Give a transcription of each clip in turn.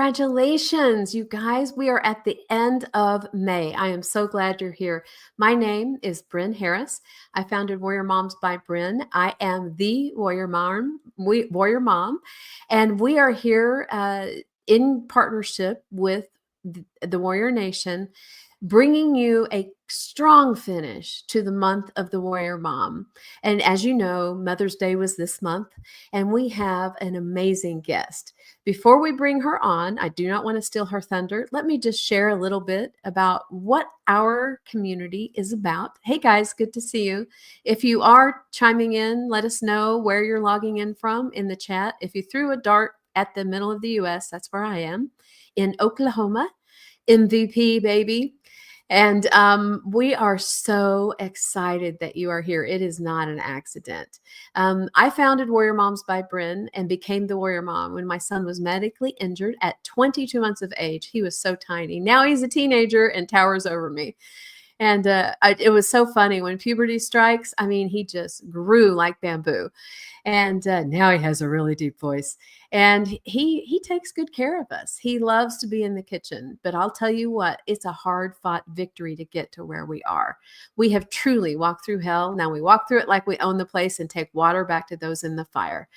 Congratulations, you guys. We are at the end of May. I am so glad you're here. My name is Bren Harris. I founded Warrior Moms by Bren. I am the Warrior Mom, and we are here in partnership with the Warrior Nation, bringing you a strong finish to the month of the Warrior Mom. And as you know, Mother's Day was this month, and we have an amazing guest. Before we bring her on, I do not want to steal her thunder. Let me just share a little bit about what our community is about. Hey guys, good to see you. If you are chiming in, let us know where you're logging in from in the chat. If you threw a dart at the middle of the US, that's where I am, in Oklahoma. MVP, baby. And we are so excited that you are here. It is not an accident. I founded Warrior Moms by Bren and became the Warrior Mom when my son was medically injured at 22 months of age. He was so tiny. Now he's a teenager and towers over me. And it was so funny when puberty strikes. I mean, he just grew like bamboo. And now he has a really deep voice. And he takes good care of us. He loves to be in the kitchen. But I'll tell you what, it's a hard-fought victory to get to where we are. We have truly walked through hell. Now we walk through it like we own the place and take water back to those in the fire.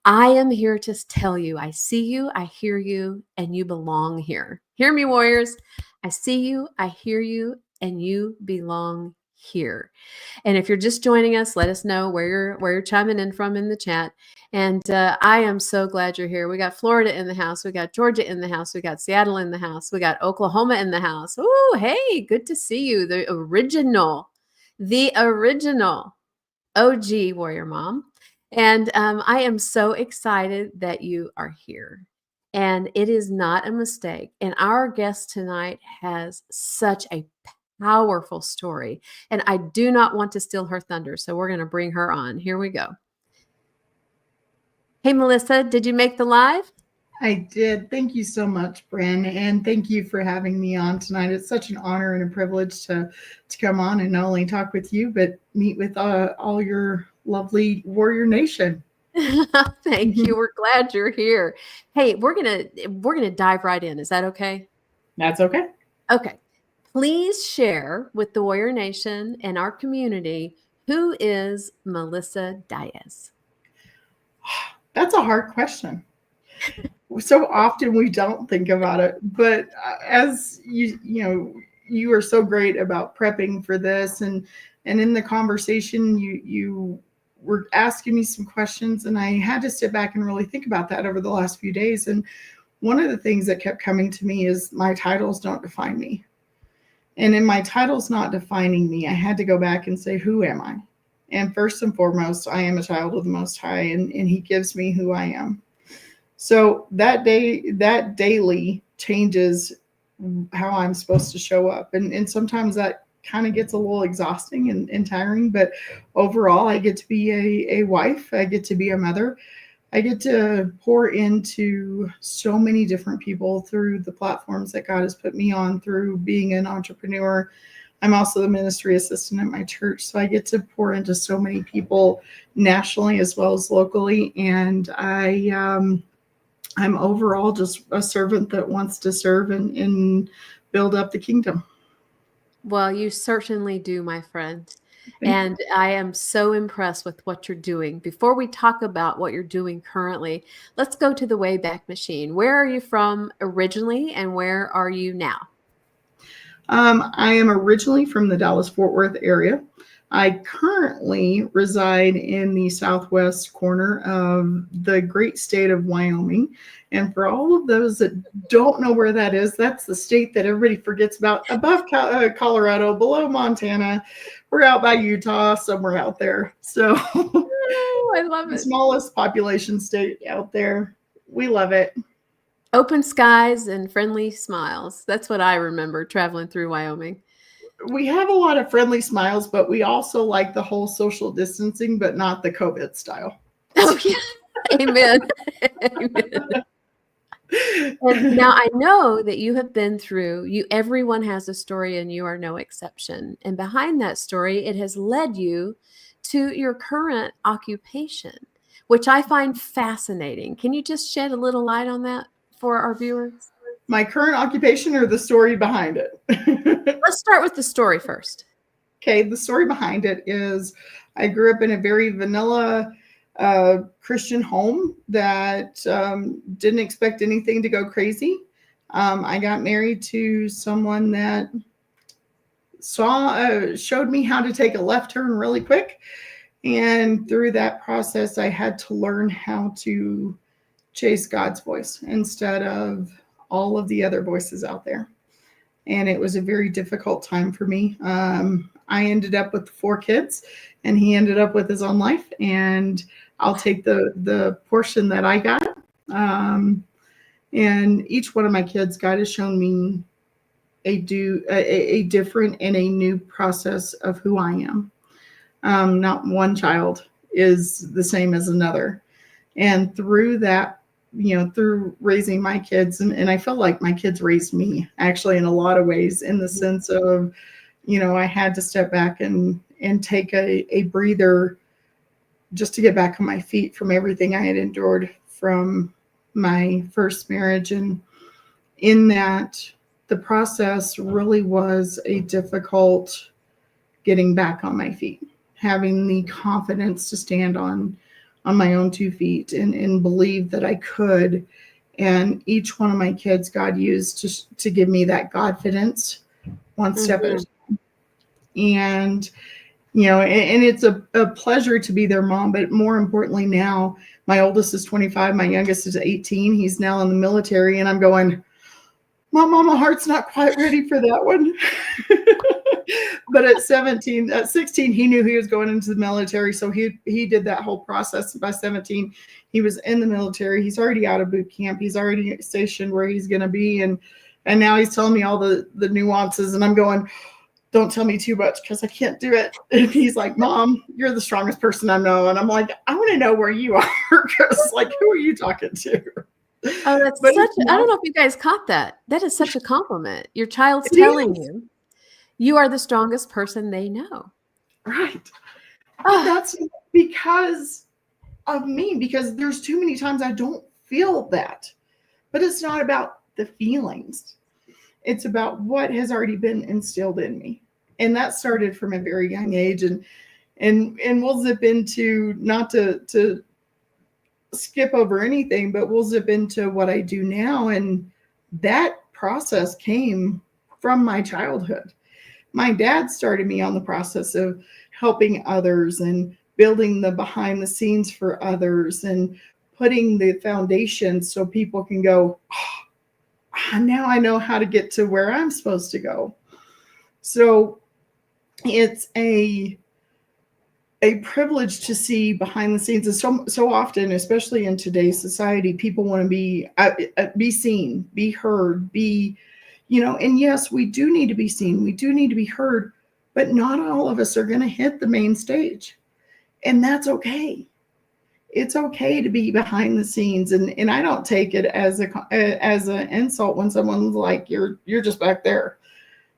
I am here to tell you, I see you, I hear you, and you belong here. Hear me, warriors. I see you, I hear you, and you belong here. And if you're just joining us, let us know where you're chiming in from in the chat. And I am so glad you're here. We got Florida in the house. We got Georgia in the house. We got Seattle in the house. We got Oklahoma in the house. Oh, hey, good to see you. The original OG Warrior Mom. And I am so excited that you are here. And it is not a mistake. And our guest tonight has such a powerful story. And I do not want to steal her thunder. So we're going to bring her on. Here we go. Hey, Melissa, did you make the live? I did. Thank you so much, Bren. And thank you for having me on tonight. It's such an honor and a privilege to come on and not only talk with you, but meet with all your lovely Warrior Nation. Thank you. We're glad you're here. Hey, we're gonna dive right in. Is that okay? That's okay. Okay. Please share with the Warrior Nation and our community, who is Melissa Dyess? That's a hard question. So often we don't think about it, but as you are so great about prepping for this, and in the conversation you were asking me some questions, and I had to sit back and really think about that over the last few days. And one of the things that kept coming to me is my titles don't define me. And in my titles not defining me, I had to go back and say, who am I? And first and foremost, I am a child of the Most High, and He gives me who I am. So that daily changes how I'm supposed to show up. And sometimes that kind of gets a little exhausting and tiring, but overall, I get to be a wife. I get to be a mother. I get to pour into so many different people through the platforms that God has put me on, through being an entrepreneur. I'm also the ministry assistant at my church, so I get to pour into so many people nationally as well as locally. And I'm overall just a servant that wants to serve and build up the kingdom. Well, you certainly do, my friend. And I am so impressed with what you're doing. Before we talk about what you're doing currently, let's go to the Wayback Machine. Where are you from originally, and where are you now? I am originally from the Dallas-Fort Worth area. I currently reside in the southwest corner of the great state of Wyoming. And for all of those that don't know where that is, that's the state that everybody forgets about, above Colorado, below Montana. We're out by Utah, somewhere out there. So I love it. The smallest population state out there. We love it. Open skies and friendly smiles. That's what I remember traveling through Wyoming. We have a lot of friendly smiles, but we also like the whole social distancing, but not the COVID style. Oh, yeah. Amen. Amen. And now I know that you have been through, everyone has a story and you are no exception. And behind that story, it has led you to your current occupation, which I find fascinating. Can you just shed a little light on that for our viewers? My current occupation or the story behind it? Let's start with the story first. Okay, the story behind it is I grew up in a very vanilla Christian home that didn't expect anything to go crazy. I got married to someone that showed me how to take a left turn really quick. And through that process, I had to learn how to chase God's voice instead of all of the other voices out there. And it was a very difficult time for me. I ended up with 4 kids, and he ended up with his own life. And I'll take the portion that I got. And each one of my kids, God has shown me a different and a new process of who I am. Not one child is the same as another. And through that, through raising my kids, and I feel like my kids raised me actually in a lot of ways, in the sense of, I had to step back and take a breather just to get back on my feet from everything I had endured from my first marriage. And in that, the process really was a difficult getting back on my feet, having the confidence to stand on my own 2 feet and believe that I could. And each one of my kids, God used to give me that Godfidence one step at a time. And, and it's a pleasure to be their mom. But more importantly now, my oldest is 25. My youngest is 18. He's now in the military. And I'm going, my heart's not quite ready for that one. But at 16, he knew he was going into the military. So he did that whole process. By 17, he was in the military. He's already out of boot camp. He's already stationed where he's going to be. And now he's telling me all the nuances. And I'm going, don't tell me too much because I can't do it. And he's like, Mom, you're the strongest person I know. And I'm like, I want to know where you are, because who are you talking to? Oh, that's I don't know if you guys caught that. That is such a compliment. Your child's telling you are the strongest person they know. Right. But that's because of me, because there's too many times I don't feel that. But it's not about the feelings. It's about what has already been instilled in me. And that started from a very young age. And we'll zip into, not to skip over anything, but we'll zip into what I do now. And that process came from my childhood. My dad started me on the process of helping others and building the behind the scenes for others and putting the foundation so people can go, now I know how to get to where I'm supposed to go. So it's a privilege to see behind the scenes. And so often, especially in today's society, people want to be seen, be heard, and yes, we do need to be seen. We do need to be heard, but not all of us are going to hit the main stage. And that's okay. It's okay to be behind the scenes. And I don't take it as an insult when someone's like, you're just back there.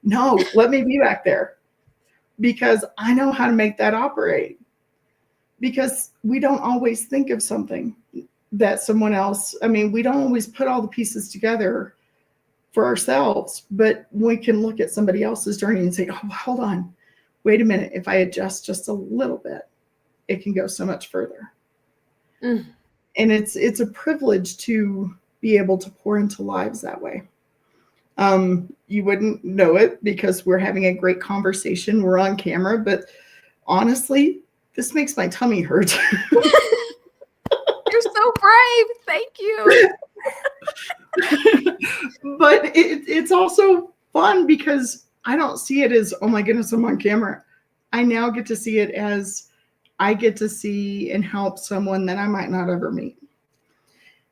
No, let me be back there, because I know how to make that operate. Because we don't always think of something that someone else, we don't always put all the pieces together for ourselves, but we can look at somebody else's journey and say, oh, hold on, wait a minute. If I adjust just a little bit, it can go so much further. And it's a privilege to be able to pour into lives that way. You wouldn't know it because we're having a great conversation. We're on camera, but honestly, this makes my tummy hurt. You're so brave. Thank you. But it's also fun because I don't see it as, oh my goodness, I'm on camera. I now get to see it as I get to see and help someone that I might not ever meet.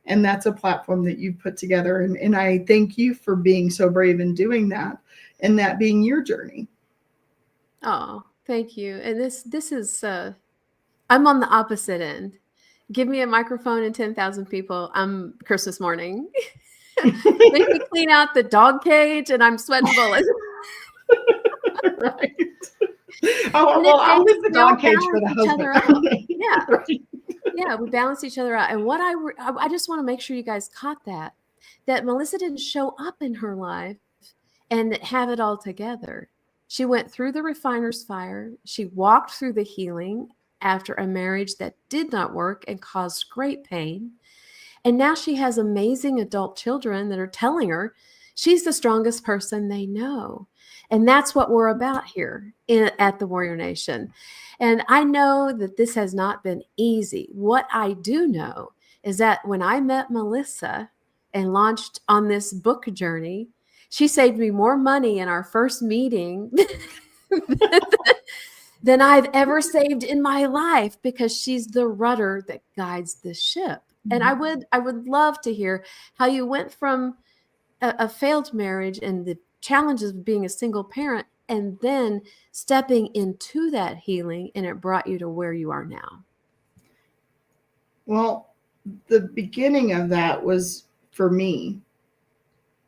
And that's a platform that you've put together. And I thank you for being so brave in doing that, and that being your journey. Oh, thank you. And this is, I'm on the opposite end. Give me a microphone and 10,000 people. I'm Christmas morning. Make me clean out the dog cage and I'm sweating bullets. Right. Oh, well, I'll leave the dog cage for the husband. Yeah. Right. Yeah, we balance each other out. And what I just want to make sure you guys caught that that Melissa didn't show up in her life and have it all together. She went through the refiner's fire. She walked through the healing after a marriage that did not work and caused great pain. And now she has amazing adult children that are telling her she's the strongest person they know. And that's what we're about here at the Warrior Nation. And I know that this has not been easy. What I do know is that when I met Melissa and launched on this book journey, she saved me more money in our first meeting than I've ever saved in my life, because she's the rudder that guides the ship. And I would love to hear how you went from a failed marriage and the challenges of being a single parent, and then stepping into that healing, and it brought you to where you are now. Well, the beginning of that was, for me,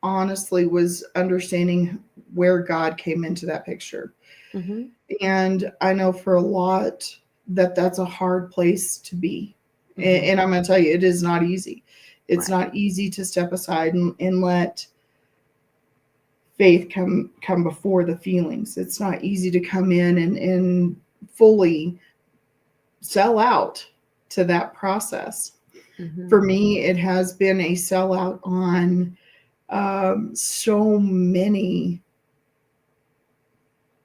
honestly, was understanding where God came into that picture. Mm-hmm. And I know for a lot that that's a hard place to be. Mm-hmm. And I'm going to tell you, it is not easy. It's Right. not easy to step aside and let faith come before the feelings. It's not easy to come in and fully sell out to that process. Mm-hmm. For me, it has been a sellout on so many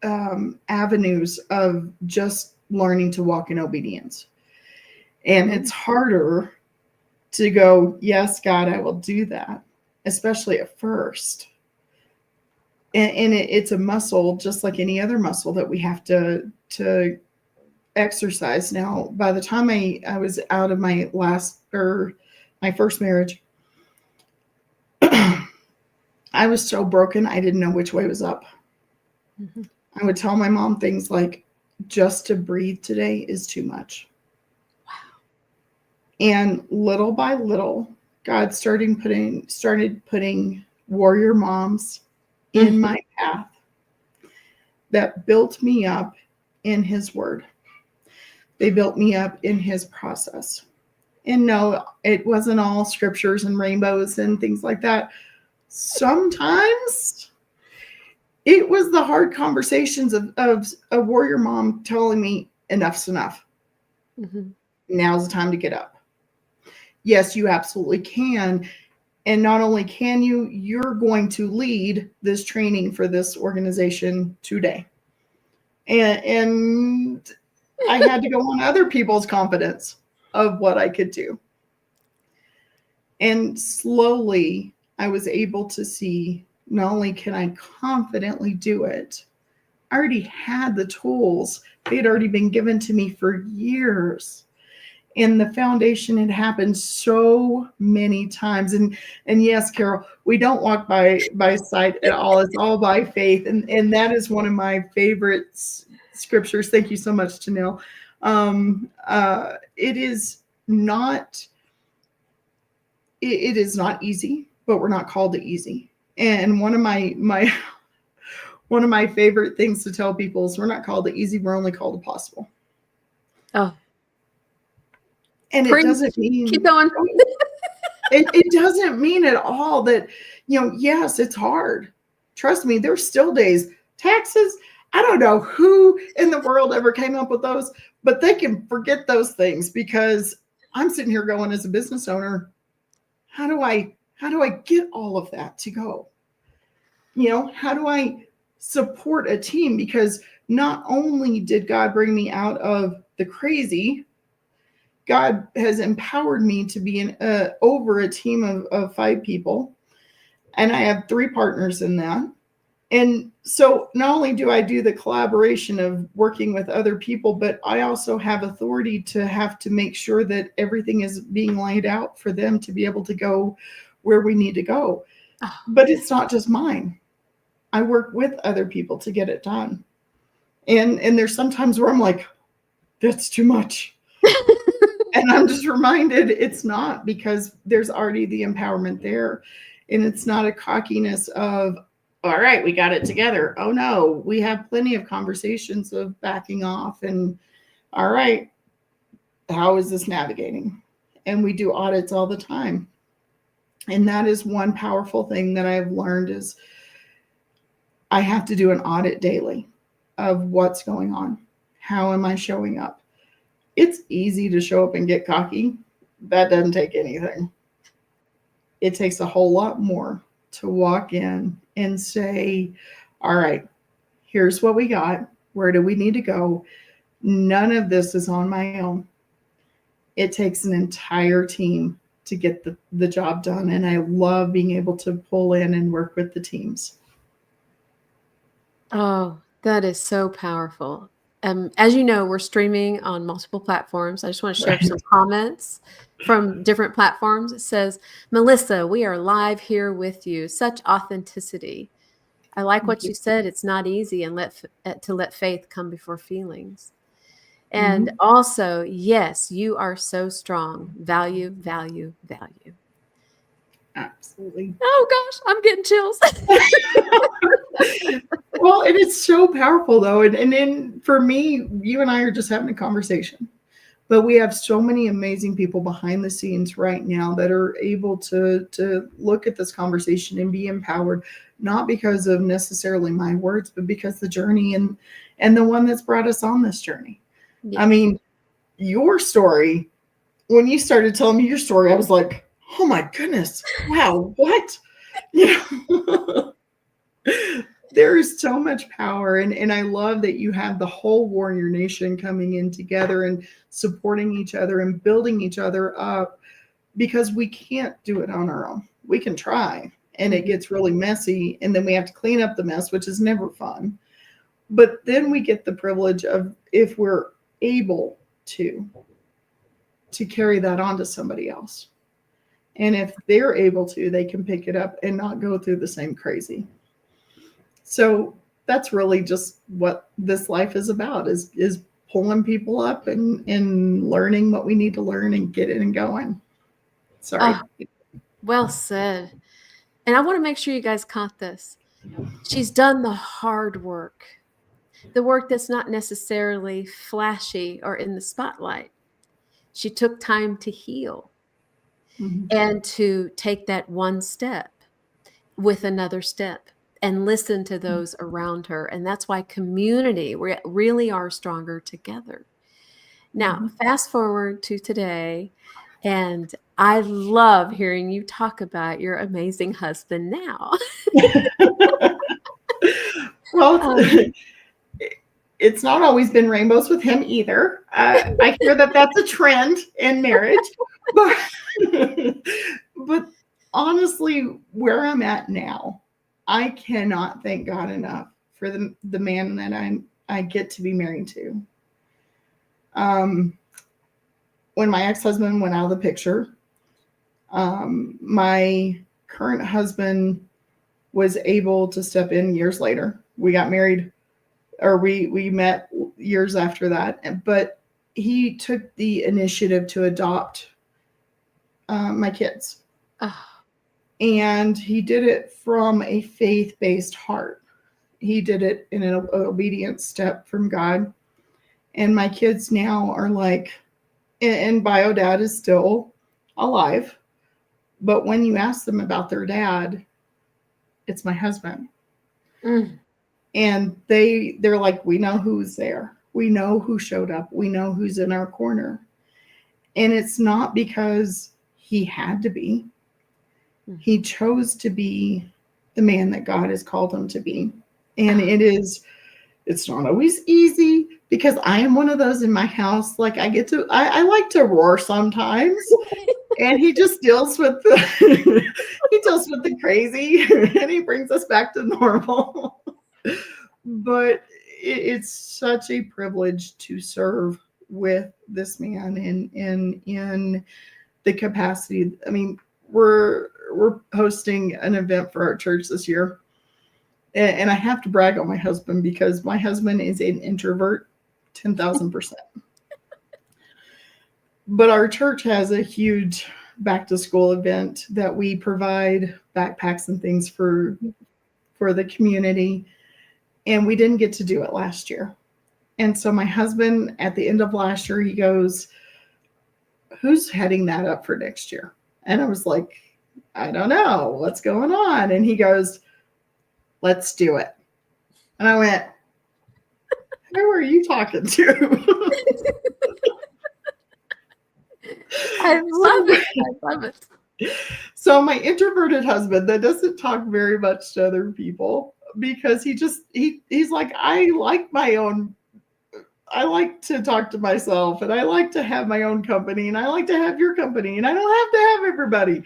avenues of just learning to walk in obedience. And it's harder to go, yes, God, I will do that, especially at first. And it's a muscle, just like any other muscle that we have to exercise. Now, by the time I was out of my first marriage, I was so broken, I didn't know which way was up. Mm-hmm. I would tell my mom things like, just to breathe today is too much. Wow. And little by little, God started putting warrior moms in my path that built me up in his word. They built me up in his process. And no, it wasn't all scriptures and rainbows and things like that. Sometimes it was the hard conversations of a warrior mom telling me, enough's enough. Mm-hmm. Now's the time to get up. Yes, you absolutely can. And not only can you, you're going to lead this training for this organization today. And I had to go on other people's confidence of what I could do. And slowly I was able to see, not only can I confidently do it, I already had the tools. They had already been given to me for years. And the foundation had happened so many times. And yes, Carol, we don't walk by sight at all. It's all by faith. And that is one of my favorite scriptures. Thank you so much, Janelle. It is not easy, but we're not called to easy. And one of my favorite things to tell people is we're not called to easy, we're only called to possible. Oh. And it doesn't mean keep going. it doesn't mean at all that, yes, it's hard. Trust me, there's still days. Taxes, I don't know who in the world ever came up with those, but they can forget those things, because I'm sitting here going, as a business owner, how do I get all of that to go? How do I support a team? Because not only did God bring me out of the crazy, God has empowered me to be over a team of 5 people. And I have 3 partners in that. And so not only do I do the collaboration of working with other people, but I also have authority to have to make sure that everything is being laid out for them to be able to go where we need to go. Oh. But it's not just mine. I work with other people to get it done. And there's sometimes where I'm like, that's too much. And I'm just reminded it's not, because there's already the empowerment there. And it's not a cockiness of, all right, we got it together. Oh no, we have plenty of conversations of backing off and, all right, how is this navigating? And we do audits all the time. And that is one powerful thing that I've learned is I have to do an audit daily of what's going on. How am I showing up? It's easy to show up and get cocky. That doesn't take anything. It takes a whole lot more to walk in and say, all right, here's what we got. Where do we need to go? None of this is on my own. It takes an entire team to get the job done. And I love being able to pull in and work with the teams. Oh, that is so powerful. As you know, we're streaming on multiple platforms. I just want to share Right. some comments from different platforms. It says, Melissa, we are live here with you. Such authenticity. I like what you said. It's not easy and to let faith come before feelings. And Mhm. also, yes, you are so strong. Value, value, value. Absolutely. Oh gosh, I'm getting chills. Well, and it's so powerful though. And then for me, you and I are just having a conversation. But we have so many amazing people behind the scenes right now that are able to look at this conversation and be empowered, not because of necessarily my words, but because the journey and the one that's brought us on this journey. I Yes. mean, your story, when you started telling me your story, I was like, oh my goodness, wow, what? You know, there is so much power. And I love that you have the whole warrior nation coming in together and supporting each other and building each other up because we can't do it on our own. We can try and it Mhm. gets really messy. And then we have to clean up the mess, which is never fun. But then we get the privilege of, if we're able to carry that on to somebody else. And if they're able to, they can pick it up and not go through the same crazy. So that's really just what this life is about is pulling people up and learning what we need to learn and get it and going. Oh, Sorry. well said. And I want to make sure you guys caught this. She's done the hard work, the work that's not necessarily flashy or in the spotlight. She took time to heal Mhm. and to take that one step with another step and listen to those around her. And that's why community really are stronger together. Now, Mhm. fast forward to today, and I love hearing you talk about your amazing husband now. Well, Um, it's not always been rainbows with him either. I hear that that's a trend in marriage, but but honestly, where I'm at now, I cannot thank God enough for the man that I get to be married to. Um, when my ex husband went out of the picture, my current husband was able to step in years later. We got married, or we met years after that, but he took the initiative to adopt my kids, oh, and he did it from a faith-based heart. He did it in an obedient step from God, and my kids now are like, and bio dad is still alive, but when you ask them about their dad, it's my husband. mm, And they're like, we know who's there, we know who showed up, we know who's in our corner. And it's not because he had to be. mm. He chose to be the man that God has called him to be. And Oh, it's not always easy because I am one of those in my house. Like I like to roar sometimes. And he just deals with the he deals with the crazy and he brings us back to normal. But it's such a privilege to serve with this man in the capacity. I mean, we're hosting an event for our church this year, and I have to brag on my husband because my husband is an introvert, 10,000%. But our church has a huge back to school event that we provide backpacks and things for the community, and we didn't get to do it last year. And so my husband, at the end of last year, he goes, "Who's heading that up for next year?" And I was like, I don't know what's going on. And he goes, let's do it. And I went, who are you talking to? I love it. I love it. So my introverted husband that doesn't talk very much to other people because he's like, I like to talk to myself and I like to have my own company and I like to have your company and I don't have to have everybody,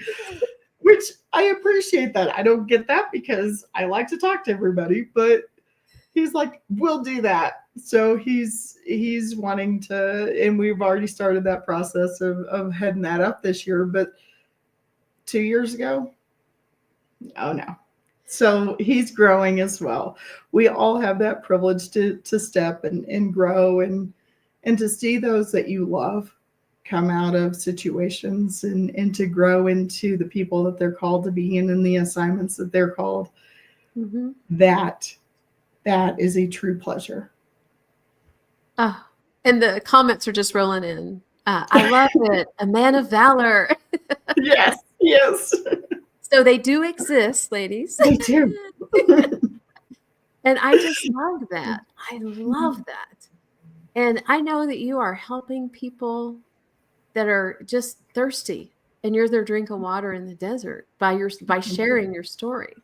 which I appreciate that. I don't get that because I like to talk to everybody, but he's like, we'll do that. So he's wanting to, and we've already started that process of heading that up this year. But 2 years ago, oh no. So he's growing as well. We all have that privilege to step and grow and to see those that you love come out of situations and to grow into the people that they're called to be in and the assignments that they're called. Mm-hmm. That is a true pleasure. Oh, and the comments are just rolling in. I love it. A man of valor. Yes, yes. So they do exist, ladies. They do. And I just love that. I love that. And I know that you are helping people that are just thirsty and you're their drink of water in the desert by sharing your story.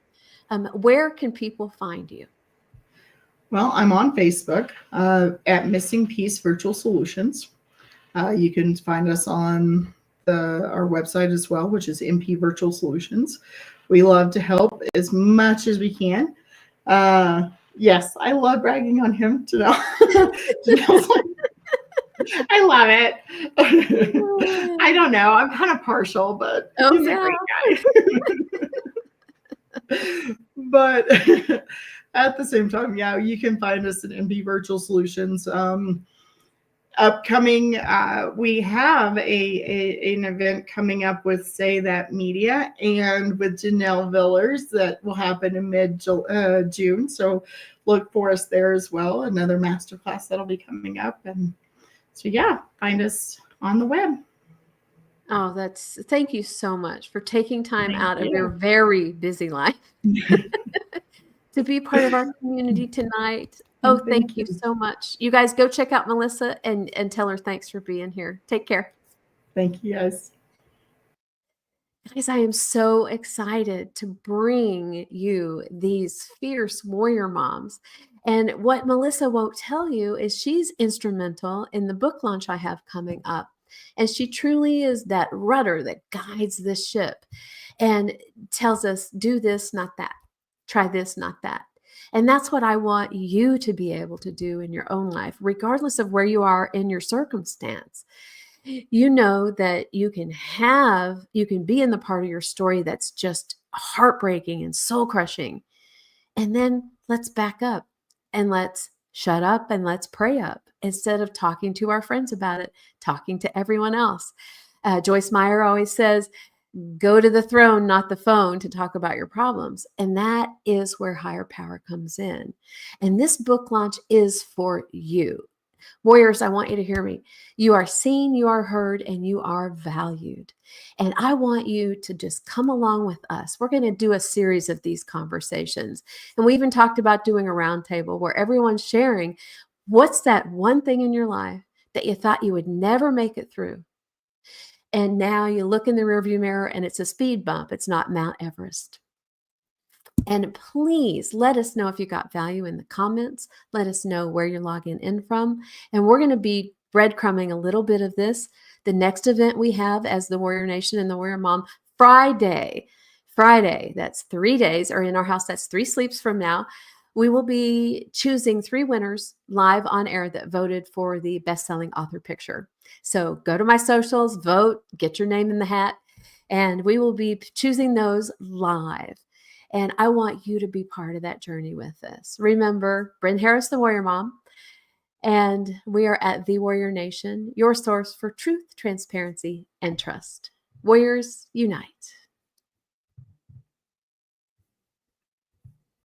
Where can people find you? Well, I'm on Facebook at Missing Piece Virtual Solutions. You can find us on our website as well, which is MP Virtual Solutions. We love to help as much as we can. Yes, I love bragging on him. Janelle's like, I love it. I don't know. I'm kind of partial, but he's a great guy. But at the same time, yeah, you can find us at MP Virtual Solutions. Upcoming, we have an event coming up with Say That Media and with Janelle Villers that will happen in mid-June. So look for us there as well. Another masterclass that'll be coming up. And so, yeah, find us on the web. Oh, thank you so much for taking time out of your very busy life to be part of our community tonight. Oh, thank you so much. You guys go check out Melissa and tell her thanks for being here. Take care. Thank you, guys. Guys, I am so excited to bring you these fierce warrior moms. And what Melissa won't tell you is she's instrumental in the book launch I have coming up. And she truly is that rudder that guides the ship and tells us, do this, not that. Try this, not that. And that's what I want you to be able to do in your own life, regardless of where you are in your circumstance. You know that you can be in the part of your story that's just heartbreaking and soul crushing. And then let's back up and let's shut up and let's pray up instead of talking to our friends about it, talking to everyone else. Joyce Meyer always says, go to the throne, not the phone, to talk about your problems. And that is where higher power comes in. And this book launch is for you. Warriors, I want you to hear me. You are seen, you are heard, and you are valued. And I want you to just come along with us. We're going to do a series of these conversations. And we even talked about doing a roundtable where everyone's sharing what's that one thing in your life that you thought you would never make it through. And now you look in the rearview mirror and it's a speed bump. It's not Mount Everest. And please let us know if you got value in the comments. Let us know where you're logging in from. And we're going to be breadcrumbing a little bit of this. The next event we have as the Warrior Nation and the Warrior Mom, Friday, that's 3 days, or in our house, that's 3 sleeps from now. We will be choosing 3 winners live on air that voted for the best-selling author picture. So go to my socials, vote, get your name in the hat, and we will be choosing those live. And I want you to be part of that journey with us. Remember, Bren Harris, the Warrior Mom, and we are at The Warrior Nation, your source for truth, transparency, and trust. Warriors, unite.